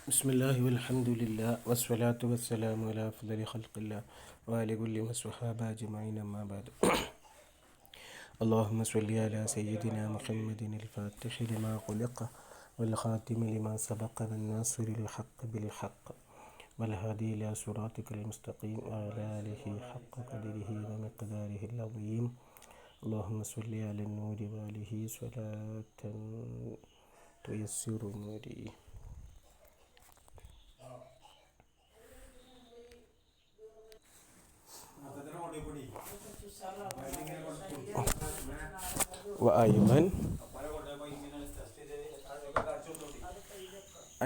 ബിസ്മില്ലാഹി വൽഹംദുലില്ലാ വസ്സലാത്തു വസ്സലാമു അലാ അഫ്ദലി ഖൽഖില്ലാ വഅലാ കുല്ലി വസ്വഹാബ അജ്മഈൻ അമ്മാ ബഅദ്. അല്ലാഹുമ്മ സ്വല്ലി അലാ സയ്യിദിനാ മുഹമ്മദിനിൽ ഫാത്തിഹി ലിമാ ഖുലിഖ വൽ ഖാതിമി ലിമാ സബഖ നാസിറിൽ ഹഖ് ബിൽ ഹഖ് വൽ ഹാദി ഇലാ സിറാത്തിക്കൽ മുസ്തഖീം വഅലാ ആലിഹി ഹഖ്ക ഖദ്രിഹി വമിഖ്ദാരിഹിൽ അളീം. അല്ലാഹുമ്മ സ്വല്ലി അലൻ നൂരി വഅലിഹി സ്വലാത്തൻ തുയസ്സിറു നൂരി. وأيضا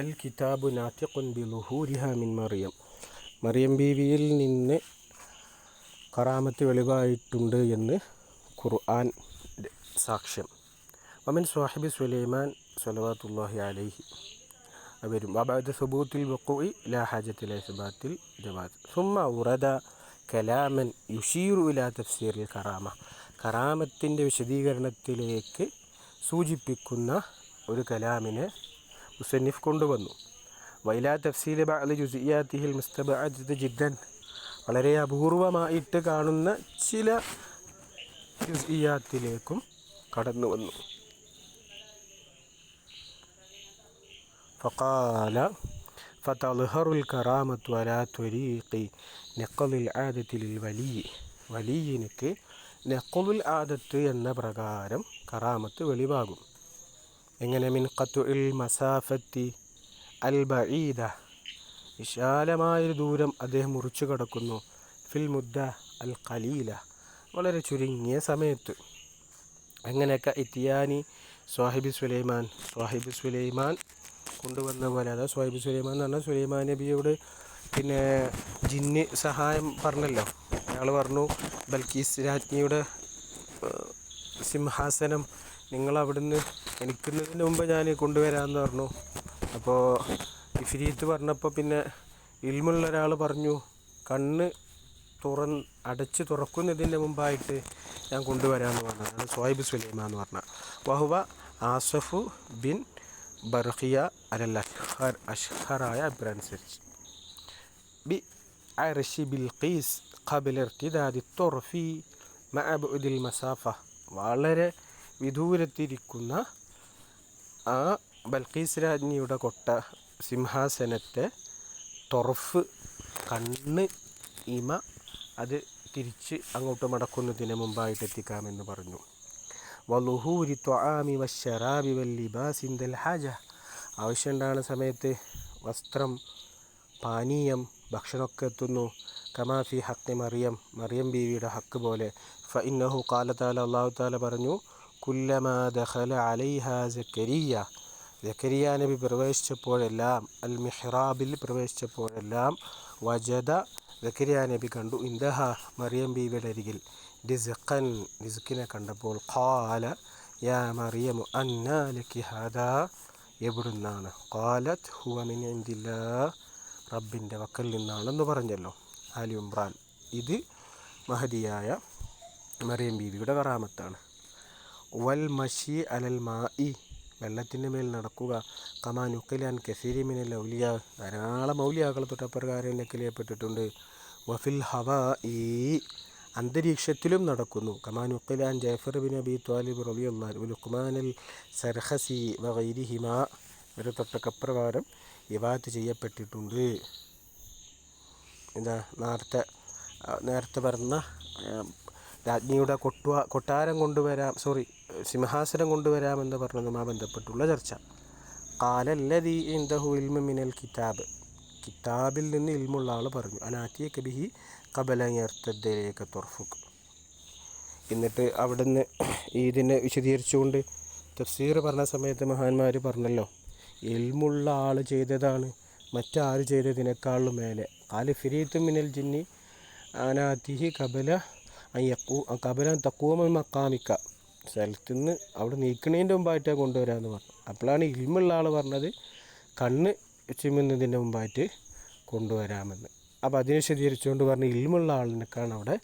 الكتاب ناطق بظهورها من مريم. മറിയം ബീവിയിൽ നിന്ന് കറാമത്ത് വെളിവായിട്ടുണ്ട് എന്ന് ഖുർആൻ സാക്ഷ്യം. വമിൻ സ്വാഹിബി സുലൈമാൻ സ്വലവാത്തുല്ലാഹി അലൈഹി അവരും വബഅദ സുബൂത്തിൽ വഖൂഇ ലാ ഹാജത ഇലാ ഇസ്ബാത്തിൽ ജവാസ് സുമ്മ ഉറദ കലാമൻ യുഷീറു ഇലാ തഫ്സീറിൽ കറാമ. കറാമത്തിൻ്റെ വിശദീകരണത്തിലേക്ക് സൂചിപ്പിക്കുന്ന ഒരു കലാമിനെ മുസന്നിഫ് കൊണ്ടുവന്നു. വൈലാ തഫ്സീൽ ബഅദ് ജുസിയാത്തിഹിൽ മുസ്തബഅദ് ജിദ്ദൻ, വളരെ അപൂർവമായിട്ട് കാണുന്ന ചില ജുസിയാത്തിലേക്കും കടന്നു വന്നു. ഫഖാല ഫതദ്ഹറുൽ കറാമത്തു അലാ ത്വരീഖി നഖ്ലിൽ ആദത്തി ലിൽ വലി. വലിയിനിക്ക് നഖ്ലുൽ ആദത്ത് എന്ന പ്രകാരം കറാമത്ത് വെളിവാകും. എങ്ങനെ? മിൻ ഖത്ഉൽ മസാഫത്തി അൽ ബഈദ, വിശാലമായൊരു ദൂരം അദ്ദേഹം മുറിച്ചു കടക്കുന്നു. ഫിൽ മുദ്ദ അൽ ഖലീല, വളരെ ചുരുങ്ങിയ സമയത്ത്. അങ്ങനെയൊക്കെ ഇത്തിയാനി സ്വാഹിബി സുലൈമാൻ, സ്വാഹിബി സുലൈമാൻ കൊണ്ടുവന്ന പോലെ. അതാ സ്വാഹിബി സുലൈമാൻ എന്ന് പറഞ്ഞാൽ സുലൈമാൻ നബിയോട് പിന്നെ ജിന്ന് സഹായം പറഞ്ഞല്ലോ. അയാൾ പറഞ്ഞു, ബൽക്കീസ് രാജ്ഞിയുടെ സിംഹാസനം നിങ്ങളവിടുന്ന് എനിക്കുന്നതിന് മുമ്പ് ഞാൻ കൊണ്ടുവരാമെന്ന് പറഞ്ഞു. അപ്പോൾ ഇഫ്രീത്ത് പറഞ്ഞപ്പോൾ പിന്നെ ഇൽമുള്ള ഒരാൾ പറഞ്ഞു, കണ്ണ് അടച്ച് തുറക്കുന്നതിൻ്റെ മുമ്പായിട്ട് ഞാൻ കൊണ്ടുവരാമെന്ന് പറഞ്ഞതാണ് സ്വാഹിബ് സുലൈമാൻ എന്ന് പറഞ്ഞാൽ. വഹുവ ആസഫു ബിൻ ബർഖിയ അലൽ അഷ്ഹറായ അഭിപ്രായമനുസരിച്ച് ബി അർഷി ബിൽഖീസ് ഖബല ഇർതിദാദി തുർഫി മഅ ബുഅദിൽ മസാഫ, വളരെ വിദൂരത്തിരിക്കുന്ന ആ ബൽഖീസ് രാജ്ഞിയുടെ സിംഹാസനത്തെ തൊർഫ്, കണ്ണ്, ഇമ അത് തിരിച്ച് അങ്ങോട്ട് മടക്കുന്നതിന് മുമ്പായിട്ട് എത്തിക്കാമെന്ന് പറഞ്ഞു. വലുഹൂരി ത്വആമി വശറാബി വല്ലിബാസ് ഇൻദൽ ഹാജ, ആവശ്യമുണ്ടാകുന്ന സമയത്ത് വസ്ത്രം, പാനീയം, ഭക്ഷണമൊക്കെ എത്തുന്നു. കമാഫി ഹഖ് മറിയം ബീവിയുടെ ഹക്ക് പോലെ. ഫഇന്നഹു ഖാല തആല, അല്ലാഹു തആല പറഞ്ഞു, കുല്ലമാ ദഖല അലൈഹാ സക്കരിയ നബി പ്രവേശിച്ചപ്പോഴെല്ലാം, അൽ മിഹ്റാബിൽ പ്രവേശിച്ചപ്പോഴെല്ലാം, വജദ സക്കരിയ നബി കണ്ടു, ഇൻദഹ മറിയം ബീവിയുടെ അരികിൽ, റിസ്ഖിനെ കണ്ടപ്പോൾ, ഖാല യാ മറിയം അന്നാ ലക്കി ഹാദാ, എവിടുന്നാണ്? ഖാലത് ഹുവ മിൻ ഇൻദില്ലാഹ്, റബ്ബിൻ്റെ വക്കൽ നിന്നാണെന്ന് പറഞ്ഞല്ലോ. ആലി ഇംറാൻ. ഇത് മഹദിയായ മറിയം ബീവിയുടെ കറാമത്താണ്. വൽ മഷി അലൽ മായി, വെള്ളത്തിൻ്റെ മേൽ നടക്കുക. കമാ നുക്കലാൻ കസീരി മിനൽ ഔലിയ, ധാരാളം ഔലിയാക്കൾ തൊട്ടപ്രകാരം നക്കലിയപ്പെട്ടിട്ടുണ്ട്. വഫിൽ ഹവാ ഈ, അന്തരീക്ഷത്തിലും നടക്കുന്നു. കമാ നുക്കലാൻ ജാഫർ ബിൻ അബി ത്വാലിബ് റളിയല്ലാഹു അൻഹു ലുഖ്മാനൽ സർഖസി വഗൈരിഹിമ, ഇവരെ തൊട്ടക്കപ്രകാരം ഇവാത്ത് ചെയ്യപ്പെട്ടിട്ടുണ്ട്. എന്താ നേരത്തെ പറഞ്ഞ രാജ്ഞിയുടെ കൊട്ടാരം കൊണ്ടുവരാം, സിംഹാസനം കൊണ്ടുവരാമെന്ന് പറഞ്ഞതുമായി ബന്ധപ്പെട്ടുള്ള ചർച്ച. ഖാലല്ലദീ ഇൻദഹു ഇൽമു മിനൽ കിതാബ്, കിതാബിൽ നിന്ന് ഇൽമുള്ള ആൾ പറഞ്ഞു, അനാതിയക ബിഹി ഖബല യർതദ്ദ ഇലൈക തുർഫുക്. എന്നിട്ട് അവിടുന്ന് ഇതിനെ വിശദീകരിച്ചുകൊണ്ട് തഫ്സീർ പറഞ്ഞ സമയത്ത് മഹാന്മാർ പറഞ്ഞല്ലോ, ഇൽമുള്ള ആൾ ചെയ്തതാണ് മറ്റാര് ചെയ്തതിനേക്കാളും മേലെ. ഖാല ഫിരീത്തും മിനൽ ജിന്നി അനാതിഹി ഖബല തഖൂമ മഖാമിക്ക, സ്ഥലത്തുനിന്ന് അവിടെ നീക്കണതിൻ്റെ മുമ്പായിട്ട് കൊണ്ടുവരാമെന്ന് പറഞ്ഞു. അപ്പോഴാണ് ഇൽമുള്ള ആൾ പറഞ്ഞത് കണ്ണ് ചിമ്മുന്നതിൻ്റെ മുമ്പായിട്ട് കൊണ്ടുവരാമെന്ന്. അപ്പോൾ അതിനെ വിശദീകരിച്ചുകൊണ്ട് പറഞ്ഞ് ഇൽമുള്ള ആളിനേക്കാണ് അവിടെ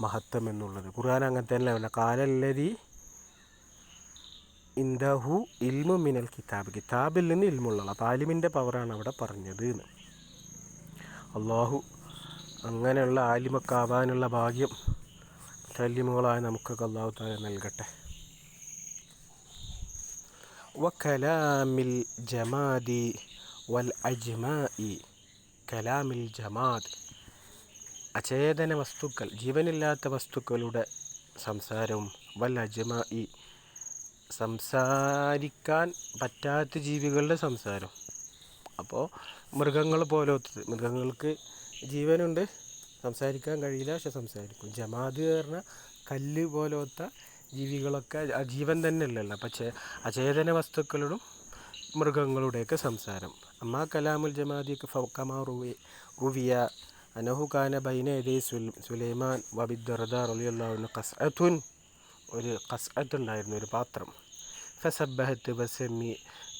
മഹത്വം എന്നുള്ളത്. ഖുർആൻ അങ്ങനെ തന്നെ. കാലല്ലദീ ഇൻദഹു ഇൽമു മിനൽ കിതാബ്, കിതാബിൽ നിന്ന് ഇൽമുള്ള. അപ്പോൾ ആലിമിൻ്റെ പവറാണ് അവിടെ പറഞ്ഞത് എന്ന്. അള്ളാഹു അങ്ങനെയുള്ള ആലിമൊക്കെ ആവാനുള്ള ഭാഗ്യം തല്ലിമുകളായ നമുക്കൊക്കെ അള്ളാഹു താല നൽകട്ടെ. വകലാമിൽ ജമാദി വൽ അജ്മായി, കലാമിൽ ജമാദ് അചേതന വസ്തുക്കൾ, ജീവനില്ലാത്ത വസ്തുക്കളുടെ സംസാരവും, വൽ അജ്മായി സംസാരിക്കാൻ പറ്റാത്ത ജീവികളുടെ സംസാരം. അപ്പോൾ മൃഗങ്ങൾ പോലത്തത്, മൃഗങ്ങൾക്ക് ജീവനുണ്ട്, സംസാരിക്കാൻ കഴിയില്ല, പക്ഷെ സംസാരിക്കും. ജമാദ് പറഞ്ഞാൽ കല്ല് പോലത്തെ ജീവികളൊക്കെ ജീവൻ തന്നെ അല്ലല്ലോ. പക്ഷേ അചേതന വസ്തുക്കളോടും മൃഗങ്ങളുടെയൊക്കെ സംസാരം. അമ്മാ കലാമുൽ ജമാദിക്ക് കമാ റുവിയ അനഹു കാന ബൈന യദൈ സുലൈമാൻ വബിദ്ദർദ റളിയല്ലാഹു അൻഹു ഖസ്അത്തുൻ, ഒരു ഖസ്അത്ത് ഉണ്ടായിരുന്നു, ഒരു പാത്രം. ഫസബ്ബഹത്ത്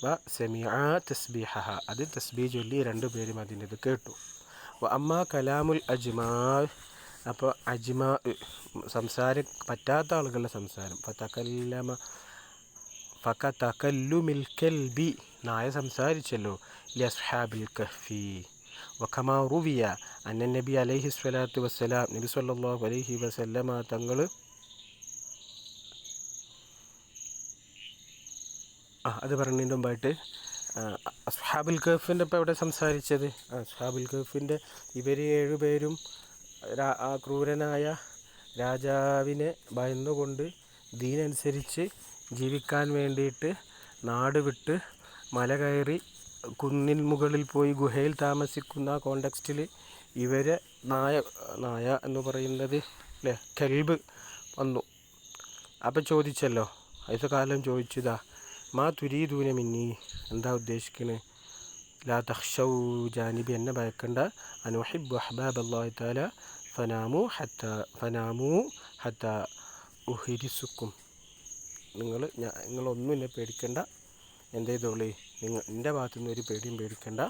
വസമിഅ തസ്ബീഹഹ, അത് തസ്ബീഹ് ചൊല്ലി രണ്ടുപേരും അതിൻ്റെ ഇത് കേട്ടു. അമ്മാ കലാമുൽ അജ്മാ, അപ്പോൾ അജ്മാ സംസാരം പറ്റാത്ത ആളുകളുടെ സംസാരം. ഫകതകല്ലുമിൽ കൽബി, നായ സംസാരിച്ചല്ലോ. ലിഅസ്ഹാബിൽ കഹ്ഫി. വകമാ റുവിയ അന്ന നബി അലൈഹി സ്വലാത്തു വസ്സലാം, നബി സല്ലല്ലാഹു അലൈഹി വസല്ലമ തങ്ങൾ അത് പറഞ്ഞതിൻ്റെ മുമ്പായിട്ട് അസ്ഹാബുൽ കഹ്ഫിൻ്റെ ഇപ്പോൾ എവിടെ സംസാരിച്ചത്? അസ്ഹാബുൽ കഹ്ഫിൻ്റെ ഇവർ 7 പേരും ആ ക്രൂരനായ രാജാവിനെ ഭയന്നുകൊണ്ട് ദീനനുസരിച്ച് ജീവിക്കാൻ വേണ്ടിയിട്ട് നാട് വിട്ട് മല കയറി കുന്നിൻ മുകളിൽ പോയി ഗുഹയിൽ താമസിക്കുന്ന കോണ്ടെക്സ്റ്റിൽ ഇവരെ നായ എന്ന് പറയുന്നത് അല്ലേ, കൽബ് വന്നു. അപ്പം ചോദിച്ചല്ലോ, അതിൻ്റെ കാലം ചോദിച്ചതാ, മാ തുരീദൂന മിന്നി, എന്താ ഉദ്ദേശിക്കുന്നത്? ലാ തഖ്ശൗ ജാനിബി, എന്നെ ഭയക്കണ്ട. അനുഹിബ്ബു അഹ്ബാബ് അല്ലാഹി തആല ഫനാമു ഹത്താ ഉഹിരിസുക്കും, നിങ്ങളൊന്നും എന്നെ പേടിക്കണ്ട, എന്ത് ചെയ്തോളി, എൻ്റെ ഭാഗത്തുനിന്ന് ഒരു പേടിയും പേടിക്കണ്ട,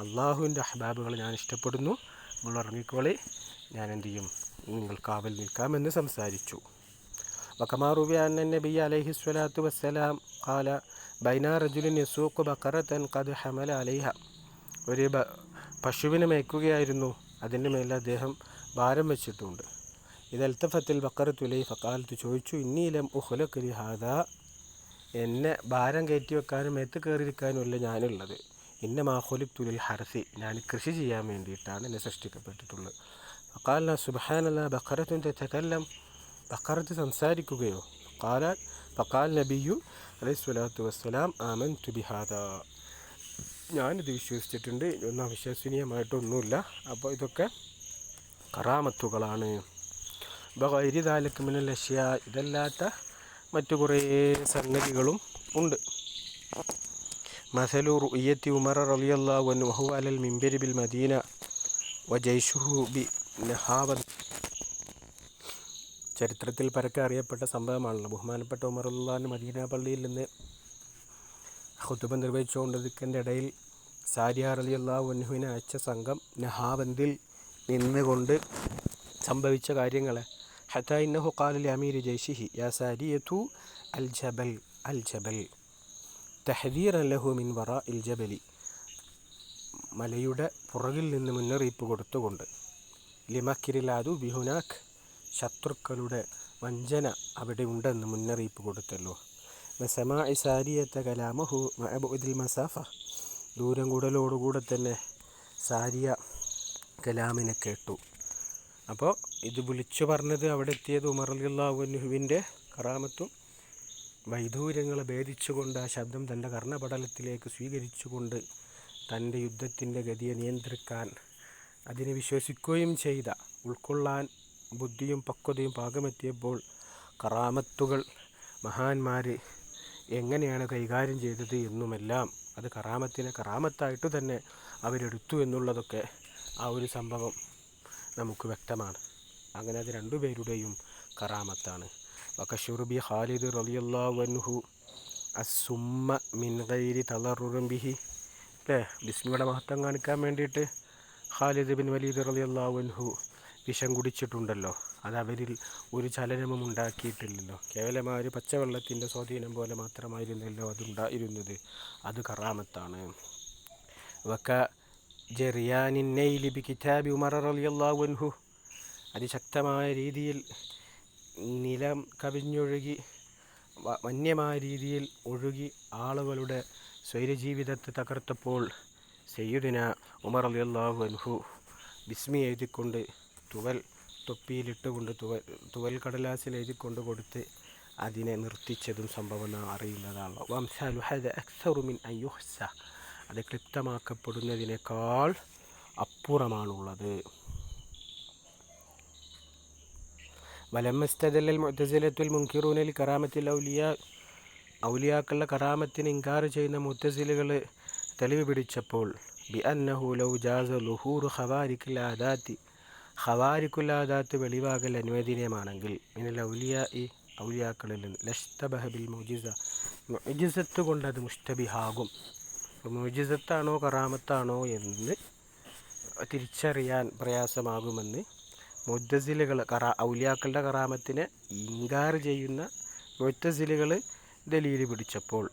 അള്ളാഹുവിൻ്റെ അഹ്ബാബുകൾ ഞാൻ ഇഷ്ടപ്പെടുന്നു, നിങ്ങൾ ഇറങ്ങിക്കോളി, ഞാൻ എന്ത് ചെയ്യും, നിങ്ങൾ കാവൽ നിൽക്കാമെന്ന് സംസാരിച്ചു. വകമാ റുവിയ അന്ന നബിയ്യ അലൈഹി സ്വലാത്തു വസ്സലാം ഖാല ബൈന റജുലിൻ യസൂഖു ബഖറതൻ ഖദ് ഹമല അലൈഹ, ഒരു പശുവിനെ മേയ്ക്കുകയായിരുന്നു, അതിൻ്റെ മേലെ അദ്ദേഹം ഭാരം വെച്ചിട്ടുണ്ട്. ഇദൽതഫത്തിൽ ബഖറത്തു ഇലൈഹി ഫഖാലത്തു, ചോദിച്ചു, ഇന്നി ലം ഉഖ്ലഖ ലിഹാദാ, എന്നെ ഭാരം കയറ്റി വെക്കാനും മേത്ത് കയറിയിരിക്കാനുമല്ല ഞാനുള്ളത്. ഇന്നമാ ഖുലിഖ്തു ലിൽ ഹർസി, ഞാൻ കൃഷി ചെയ്യാൻ വേണ്ടിയിട്ടാണ് എന്നെ സൃഷ്ടിക്കപ്പെട്ടിട്ടുള്ളത്. ഫഖാൽനാ സുബ്ഹാനല്ലാഹ് ബഖറത്തുൻ തതകല്ലം, ബഖറത്ത് സംസാരിക്കുകയോ? ഫഖാൽ നബിയു അലൈഹി സ്വലാത്തു വസ്സലാം ആമൻതു ബിഹാദാ, ഞാനിത് വിശ്വസിച്ചിട്ടുണ്ട്, ഒന്നും അവിശ്വസനീയമായിട്ടൊന്നുമില്ല. അപ്പോൾ ഇതൊക്കെ കറാമത്തുകളാണ്. ബഗൈരി ദാലിക മിനൽ അഷ്യാ, ഇതല്ലാത്ത മറ്റു കുറേ സംഗതികളും ഉണ്ട്. മസലു റുഇയത്തി ഉമർ റളിയല്ലാഹു അൻഹു വഹുവ അലൽ മിൻബരി ബിൽ മദീന വജൈഷുഹു ബി നഹാവൻ, ചരിത്രത്തിൽ പരക്കെ അറിയപ്പെട്ട സംഭവമാണല്ലോ. ബഹുമാനപ്പെട്ട ഉമർ റളിയല്ലാഹു മദീന പള്ളിയിൽ നിന്ന് ഖുതുബ നിർവഹിച്ചുകൊണ്ടിരിക്കുന്ന ഇടയിൽ സാരിയ റളിയല്ലാഹു അൻഹുവിനെ അയച്ച സംഘം നഹാബന്ദിൽ നിന്നുകൊണ്ട് സംഭവിച്ച കാര്യങ്ങളെ. ഹത്താ ഇന്നഹു ഖാല ലി അമീരി ജൈഷിഹി യാ സാരിയതു അൽ ജബൽ തഹ്ദീറൻ ലഹു മിൻ വറാഇൽ ജബലി, മലയുടെ പുറകിൽ നിന്ന് മുന്നറിയിപ്പ് കൊടുത്തുകൊണ്ട്, ലിമക്കിരിൽ അദു ബിഹുനാക്, ശത്രുക്കളുടെ വഞ്ചന അവിടെ ഉണ്ടെന്ന് മുന്നറിയിപ്പ് കൊടുത്തല്ലോ. വസമാഇ സാരിയത കലാമഹു മഅബുദിൽ മസാഫ, ദൂരം കൂടലോടുകൂടെ തന്നെ സാരിയ കലാമിനെ കേട്ടു. അപ്പോൾ ഇത് വിളിച്ചു പറഞ്ഞത് അവിടെ എത്തിയത് ഉമർ റളിയല്ലാഹു അൻഹുവിൻ്റെ കറാമത്തും വൈദൂര്യങ്ങളെ ഭേദിച്ചുകൊണ്ട് ആ ശബ്ദം തൻ്റെ കർണപടലത്തിലേക്ക് സ്വീകരിച്ചുകൊണ്ട് തൻ്റെ യുദ്ധത്തിൻ്റെ ഗതിയെ നിയന്ത്രിക്കാൻ അതിനെ വിശ്വസിക്കുകയും ചെയ്ത, ഉൾക്കൊള്ളാൻ ബുദ്ധിയും പക്വതയും പാകമെത്തിയപ്പോൾ കറാമത്തുകൾ മഹാന്മാർ എങ്ങനെയാണ് കൈകാര്യം ചെയ്തത് എന്നുമെല്ലാം അത് കറാമത്തിനെ കറാമത്തായിട്ട് തന്നെ അവരെടുത്തു എന്നുള്ളതൊക്കെ ആ ഒരു സംഭവം നമുക്ക് വ്യക്തമാണ്. അങ്ങനെ അത് രണ്ടുപേരുടെയും കറാമത്താണ്. വകശുർബി ഖാലിദ് റളിയല്ലാഹു അൻഹു അസ്സുമ്മ മിൻ ഗൈരി തളറുറും ബിഹി, അല്ലേ, ബിസ്മിയുടെ മഹത്വം കാണിക്കാൻ വേണ്ടിയിട്ട് ഖാലിദ് ബിൻ വലീദ് റളിയല്ലാഹു അൻഹു വിഷം കുടിച്ചിട്ടുണ്ടല്ലോ. അത് അവരിൽ ഒരു ചലനവും ഉണ്ടാക്കിയിട്ടില്ലല്ലോ. കേവലമായ ഒരു പച്ചവെള്ളത്തിൻ്റെ സ്വാധീനം പോലെ മാത്രമായിരുന്നല്ലോ അതുണ്ടായിരുന്നത്. അത് കറാമത്താണ്. വക ജറിയാനിൻ നൈലി ബി കിതാബി ഉമർ റളിയല്ലാഹു അൻഹു, അതിശക്തമായ രീതിയിൽ നിലം കവിഞ്ഞൊഴുകി വന്യമായ രീതിയിൽ ഒഴുകി ആളുകളുടെ സ്വൈരജീവിതത്തെ തകർത്തപ്പോൾ സയ്യിദുന ഉമർ റളിയല്ലാഹു അൻഹു ബിസ്മി എഴുതിക്കൊണ്ട് തുവൽ തൊപ്പിയിലിട്ടുകൊണ്ട് തുവൽ കടലാസിൽ എഴുതിക്കൊണ്ട് കൊടുത്ത് അതിനെ നിർത്തിച്ചതും സംഭവം നാം അറിയുന്നതാണല്ലോ. വംസാലു ഹദ അക്സറു മിൻ അൻ യുഹ്സ, അത് ക്ലിപ്തമാക്കപ്പെടുന്നതിനേക്കാൾ അപ്പുറമാണുള്ളത്. വലമ്മസ്തദല്ലൽ മുഅ്തസിലത്തുൽ മുൻകിറൂന ലി കറാമത്തിൽ ഔലിയാക്കളുടെ കറാമത്തിന് ഇൻകാർ ചെയ്യുന്ന മുഅ്തസിലുകൾ തെളിവ് പിടിച്ചപ്പോൾ ബി അന്നഹു ലൗ ജാസ ലുഹൂറു ഖവാരിഖുൽ ആദാത്ത് വെളിവാകൽ അനുവദനീയമാണെങ്കിൽ മിനൽ ഔലിയാക്കളിൽ ലഷ്തബഹ ബിൽ മുഅ്ജിസ, മുഅ്ജിസത്ത് കൊണ്ട് അത് മുഷ്തബിഹാകും. മുഅ്ജിസത്താണോ കറാമത്താണോ എന്ന് തിരിച്ചറിയാൻ പ്രയാസമാകുമെന്ന് മുഅ്തസിലുകൾ ഔലിയാക്കളുടെ കറാമത്തിനെ ഇൻകാർ ചെയ്യുന്ന മുഅ്തസിലുകൾ ദലീൽ പിടിച്ചപ്പോൾ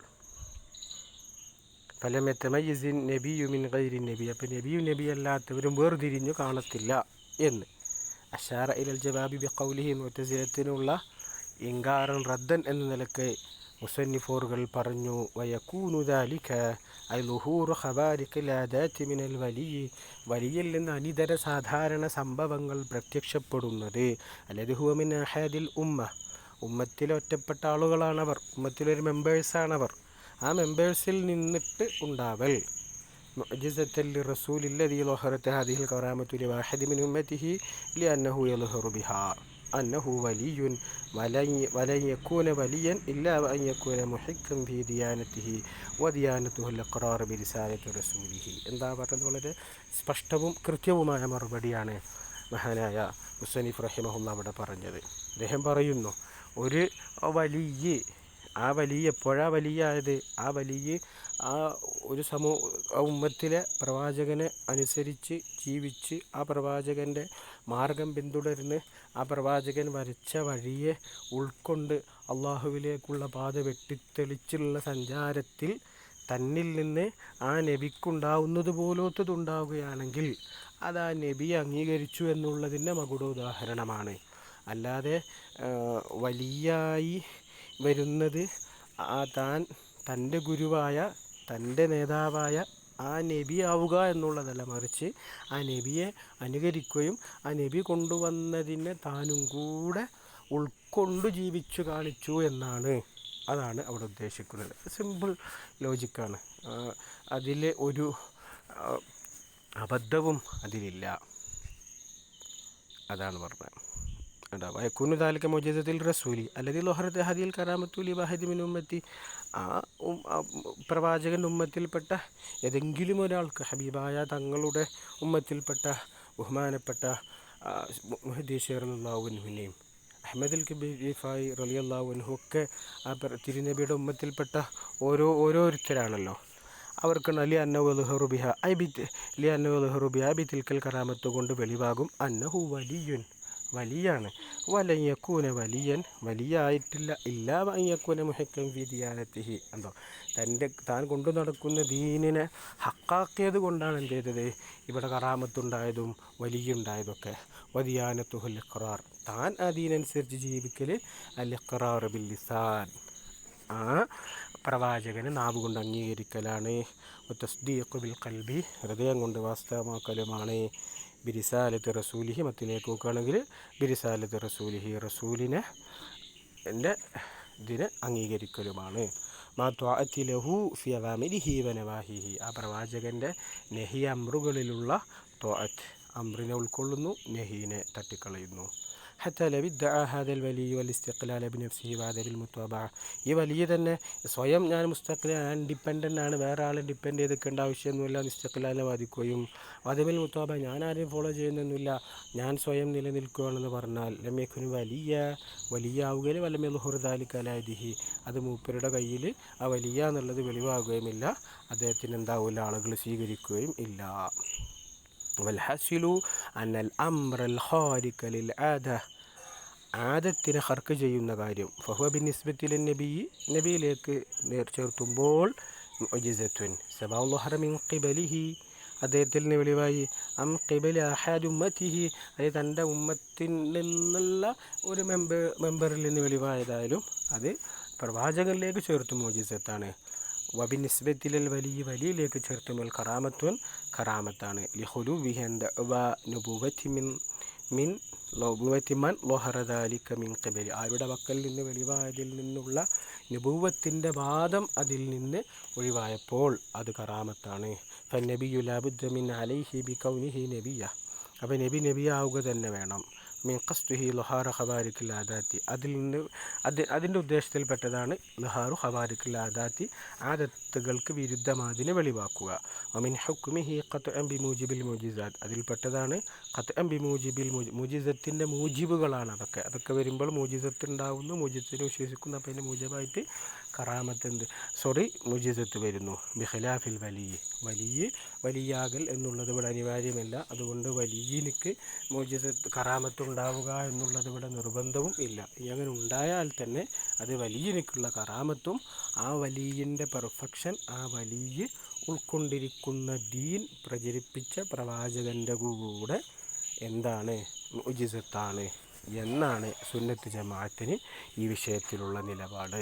ഫലം യതമയ്യിസിൻ നബിയു മിൻ ഗൈരി നബി, അപ്പോൾ നബിയും നബി അല്ലാത്തവരും വേർതിരിഞ്ഞു കാണത്തില്ല എന്ന്. അഷാറ ഇലൽ ജവാബി ബി ഖൗലിഹി, മുഅ്തസിലത്തിനുള്ള ഇൻകാറൻ റദ്ദൻ എന്ന നിലക്ക് മുസന്നിഫോറുകൾ പറഞ്ഞു വയകൂനു ദാലിക ഐ ളുഹൂറു ഖബാരിഖിൽ ആദാത്തി മിനൽ വലിയിൽ നിന്ന് അനിതര സാധാരണ സംഭവങ്ങൾ പ്രത്യക്ഷപ്പെടുന്നത് അല്ലദി ഹുവ മിൻ അഹാദിൽ ഉമ്മത്തിലെ ഒറ്റപ്പെട്ട ആളുകളാണവർ, ഉമ്മത്തിലൊരു മെമ്പേഴ്സാണവർ. ആ മെമ്പേഴ്സിൽ നിന്നിട്ട് ഉണ്ടാവൽ മുഅ്ജിസത്തൻ ലിറസൂലില്ലദീ ളഹറത ഹാദിഹിൽ കറാമത്തു ലിവാഹിദി മിൻ ഉമ്മത്തിഹി ലിഅന്നഹു യൾഹറു ബിഹാ അന്നഹു വലിയുൻ വലൻ യകൂന വലിയൻ ഇല്ലാ വഅൻ യകൂന മുഹിക്കൻ ഫീ ദിയാനതിഹി വദിയാനതുഹുൽ ഇഖ്റാർ ബിരിസാലത്തി റസൂലിഹി. എന്താ പറഞ്ഞത്? വളരെ സ്പഷ്ടവും കൃത്യവുമായ മറുപടിയാണ് മഹാനായ മുസന്നിഫ് റഹിമഹുല്ലാ അവിടെ പറഞ്ഞത്. അദ്ദേഹം പറയുന്നു, ഒരു വലിയ, ആ വലിയ എപ്പോഴാണ് വലിയായത്? ആ വലിയ ആ ഒരു ഉമ്മത്തിലെ പ്രവാചകനെ അനുസരിച്ച് ജീവിച്ച് ആ പ്രവാചകൻ്റെ മാർഗം പിന്തുടർന്ന് ആ പ്രവാചകൻ വരച്ച വഴിയെ ഉൾക്കൊണ്ട് അള്ളാഹുവിലേക്കുള്ള പാത വെട്ടിത്തെളിച്ചുള്ള സഞ്ചാരത്തിൽ തന്നിൽ നിന്ന് ആ നബിക്കുണ്ടാവുന്നത് പോലത്തതുണ്ടാവുകയാണെങ്കിൽ അത് ആ നബി അംഗീകരിച്ചു എന്നുള്ളതിൻ്റെ മകുട ഉദാഹരണമാണ്. അല്ലാതെ വലിയായി വരുന്നത് തൻ്റെ ഗുരുവായ തൻ്റെ നേതാവായ ആ നബി ആവുക എന്നുള്ളതല്ല, മറിച്ച് ആ നബിയെ അനുകരിക്കുകയും ആ നബി കൊണ്ടുവന്നതിനെ താനും കൂടെ ഉൾക്കൊണ്ട് ജീവിച്ചു കാണിച്ചു എന്നാണ്. അതാണ് അവിടെ ഉദ്ദേശിക്കുന്നത്. സിമ്പിൾ ലോജിക്കാണ്, അതിൽ ഒരു അബദ്ധവും അതിലില്ല. അതാണ് പറഞ്ഞത്. വയക്കൂനു ദാലിക മുഅ്ജിസത്തിൽ റസൂലി അല്ലദീ ളഹറത ഹാദിഹിൽ കറാമത്തു ലിവാഹിദി മിൻ ഉമ്മത്തി, ആ പ്രവാചകൻ്റെ ഉമ്മത്തിൽപ്പെട്ട ഏതെങ്കിലും ഒരാൾക്ക്, ഹബീബായ തങ്ങളുടെ ഉമ്മത്തിൽപ്പെട്ട ബഹുമാനപ്പെട്ട മുഹദ്ദി റളിയല്ലാഹു അൻഹുവിനെയും അഹ്മദുൽ റിഫായി റളിയല്ലാഹു അൻഹു ഒക്കെ ആ തിരുനബിയുടെ ഉമ്മത്തിൽപ്പെട്ട ഓരോരുത്തരാണല്ലോ. അവർക്ക് ലി അന്നഹു യൾഹറു ബിഹാ ലി അന്നഹു യൾഹറു ബിഹാ ബിതിൽക്കൽ കറാമത്ത് കൊണ്ട് വെളിവാകും അന്നഹു വലിയുൻ, വലിയാണ്. വലൻ യകൂന വലിയൻ, വലിയായിട്ടില്ല. ഇല്ലാ വഅൻ യകൂന മുഹിക്കൻ ഫീ ദിയാനതിഹി, എന്തോ താൻ കൊണ്ടു നടക്കുന്ന ദീനിനെ ഹക്കാക്കിയത് കൊണ്ടാണ് എന്ത് ചെയ്തത്, ഇവിടെ കറാമത്തുണ്ടായതും വലിയുണ്ടായതൊക്കെ. വദിയാനതുഹുൽ ഇഖ്റാർ, താൻ ആ ദീനനുസരിച്ച് ജീവിക്കൽ അൽ ഇഖ്റാർ ബിൽ ലിസാൻ, ആ പ്രവാചകനെ നാവ് കൊണ്ട് അംഗീകരിക്കലാണ്. തസ്ദീഖു ബിൽ ഖൽബി, ഹൃദയം കൊണ്ട് വാസ്തവമാക്കലുമാണ്. ബിരിസാലത്ത് റസൂലിഹി, മത്തിലേക്ക് നോക്കുകയാണെങ്കിൽ ബിരിസാലത്ത് റസൂലിഹി, റസൂലിനെ ഇതിനെ അംഗീകരിക്കലുമാണ്. മാ ത്വാഅത്തി ലഹു ഫി അവാമിരിഹി വ നവാഹിഹി, ആ പ്രവാചകൻ്റെ നഹി അമ്രുകളിലുള്ള ത്വാഅത്ത്, അമ്രിനെ ഉൾക്കൊള്ളുന്നു, നഹീനെ തട്ടിക്കളയുന്നു. ഹത്താ ലൗ ഇദ്ദഅ ഹാദൽ വലി വൽ ഇസ്തിഖ്ലാല ബിനഫ്സിഹി വഅദബിൽ മുതബഅ, ഈ വലിയ തന്നെ സ്വയം ഞാൻ മുസ്തഖ്ലാൻ ഡിപ്പെൻഡൻ്റ് ആണ്, വേറെ ആളെ ഡിപ്പെൻഡ് ചെയ്തിരിക്കേണ്ട ആവശ്യമൊന്നുമില്ല, ഇസ്തിഖ്ലാലിനെ വാദിക്കുകയും വഅദബിൽ മുതബഅ, ഞാൻ ആരെയും ഫോളോ ചെയ്യുന്നൊന്നുമില്ല, ഞാൻ സ്വയം നിലനിൽക്കുകയാണെന്ന് പറഞ്ഞാൽ ലം യകുൻ വലിയാവുകയില്ല. വലം യൾഹുർ ദാലിക അലാ യദിഹി, അത് മൂപ്പരുടെ കയ്യിൽ ആ വലിയ എന്നുള്ളത് വെളിവാകുകയുമില്ല, അദ്ദേഹത്തിന് എന്താവില്ല, ആളുകൾ സ്വീകരിക്കുകയും ഇല്ല. വൽഹസിലു അന്നൽ അംറൽ ഖാരിഖ ലിൽ ആദ ആദത്തിനെ ഹർക്ക് ചെയ്യുന്ന കാര്യം ഫഹുവ ബിനിസ്ബത്തിലെ നബിയിലേക്ക് ചേർത്തുമ്പോൾ മുഅ്ജിസത്തുൻ സബാഉ ളഹറ മിൻ ഖിബലിഹി അദ്ദേഹത്തിൽ നിന്ന് വെളിവായി അം ഖിബലി അഹദി ഉമ്മത്തിഹി അത് തൻ്റെ ഉമ്മത്തിൽ നിന്നുള്ള ഒരു മെമ്പറിൽ നിന്ന് വെളിവായതായാലും അത് പ്രവാചകനിലേക്ക് ചേർത്ത് മുഅ്ജിസത്താണ്. വബിനിസ്ബത്തിലൽ വലിയിലേക്ക് ചേർത്തുമ്പോൾ കറാമത്താണ് ലിഖുലുവിഹി നുബുവത്തി മിൻ മൻ ലൊഹറ ദാലിക മിൻ ഖിബലി ആരുടെ പക്കൽ നിന്ന് വെളിവായതിൽ നിന്നുള്ള നുബുവത്തിൻ്റെ വാദം അതിൽ നിന്ന് ഒഴിവായപ്പോൾ അത് കറാമത്താണ്. ഫന്നബിയു ലാബുദ്ദ മിൻ അലൈഹി ബികൗനിഹി നബിയ അപ്പോൾ നബിയാവുക തന്നെ വേണം. മിൻ ഖസ്ദിഹി ലൊഹാറ ഖബാരിക്കിൽ ആദാത്തി അതിൻ്റെ ഉദ്ദേശത്തിൽപ്പെട്ടതാണ് ലൊഹാറു ഖബാരിക്കിൽ ആദാത്തി ആദത്തുകൾക്ക് വിരുദ്ധമാതിനെ വെളിവാക്കുക. മിൻ ഹുക്മിഹി ഖത്അൻ ബിമൂജിബിൽ മുജിസാത്ത് അതിൽപ്പെട്ടതാണ് ഖത്അൻ ബിമൂജിബിൽ മുജിസത്തിൻ്റെ മൂജിബുകളാണ് അതൊക്കെ വരുമ്പോൾ മുജിസത്ത് ഉണ്ടാവുന്നു, മുജിസത്തിനെ വിശ്വസിക്കുന്നു. അപ്പോൾ അതിൻ്റെ മൂജബായിട്ട് മുജിസത്ത് വരുന്നു. ബിഖിലാഫിൽ വലിയാകൽ എന്നുള്ളത് ഇവിടെ അനിവാര്യമല്ല. അതുകൊണ്ട് വലിയനിക്ക് മുജിസത്ത് കറാമത്തുണ്ടാവുക എന്നുള്ളത് ഇവിടെ നിർബന്ധവും ഇല്ല. അങ്ങനെ ഉണ്ടായാൽ തന്നെ അത് വലിയനിക്കുള്ള കറാമത്തും ആ വലിയൻ്റെ പെർഫെക്ഷൻ ആ വലിയ ഉൾക്കൊണ്ടിരിക്കുന്ന ദീൻ പ്രചരിപ്പിച്ച പ്രവാചകൻ്റെ കൂടെ എന്താണ് മുഅ്ജിസത്താണ് എന്നാണ് സുന്നത്ത് ജമാഅത്തിന് ഈ വിഷയത്തിലുള്ള നിലപാട്.